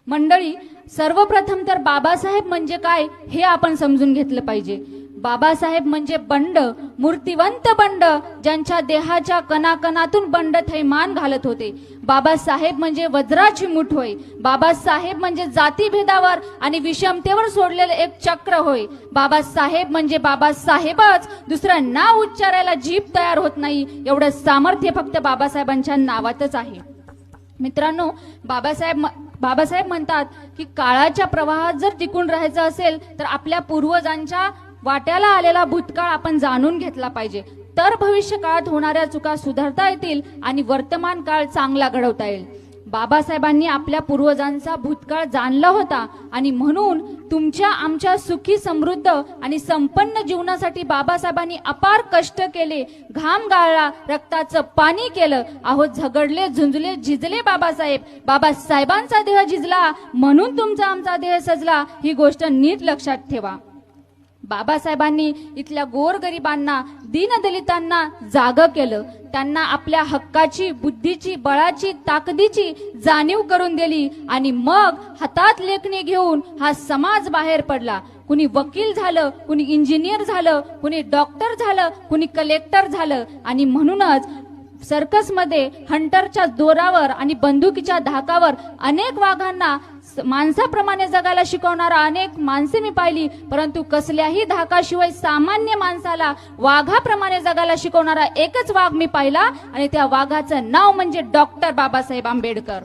मंडळी, सर्वप्रथम तर बाबासाहेब म्हणजे काय हे आपण समजून घेतलं पाहिजे। बाबासाहेब म्हणजे बंड, मूर्तिवंत बंड, ज्यांच्या देहाच्या कणाकणातून बंड थैमान घालत होते। बाबासाहेब म्हणजे वज्राची मुठ होय। बाबासाहेब म्हणजे जातीभेदावर आणि विषमतेवर सोडलेलं एक चक्र होय। बाबासाहेब म्हणजे बाबासाहेबच, दुसरं नाव उच्चारायला जीभ तयार होत नाही, एवढं सामर्थ्य फक्त बाबासाहेबांच्या नावातच आहे। मित्रांनो, बाबासाहेब म्हणतात की काळाच्या प्रवाहात जर टिकून राहायचं असेल तर आपल्या पूर्वजांच्या वाट्याला आलेला भूतकाळ आपण जाणून घेतला पाहिजे, तर भविष्य काळात होणाऱ्या चुका सुधारता येतील आणि वर्तमान काळ चांगला घडवता येईल। बाबासाहेबांनी आपल्या पूर्वजांचा भूतकाळ जाणला होता आणि म्हणून तुमच्या आमच्या सुखी समृद्ध आणि संपन्न जीवनासाठी बाबासाहेबांनी अपार कष्ट केले, घाम गाळला, रक्ताचं पाणी केलं। अहो, झगडले, झुंजले, झिजले बाबासाहेब। बाबासाहेबांचा देह झिजला म्हणून तुमचा आमचा देह सजला, ही गोष्ट नीट लक्षात ठेवा। बाबासाहेबांनी इथल्या गोरगरिबांना, दीनदलितांना जागं केलं, त्यांना आपल्या हक्काची, बुद्धीची, बळाची, ताकदीची जाणीव करून दिली आणि मग हातात लेखणी घेऊन हा समाज बाहेर पडला। कुणी वकील झालं, कुणी इंजिनियर झालं, कुणी डॉक्टर झालं, कुणी कलेक्टर झालं आणि म्हणूनच सर्कसमध्ये हंटरच्या दोरावर आणि बंदुकीच्या धाकावर अनेक वाघांना माणसाप्रमाणे जगायला शिकवणारा अनेक माणसे मी पाहिली, परंतु कसल्याही धाकाशिवाय सामान्य माणसाला वाघाप्रमाणे जगायला शिकवणारा एकच वाघ मी पाहिला आणि त्या वाघाचं नाव म्हणजे डॉक्टर बाबासाहेब आंबेडकर।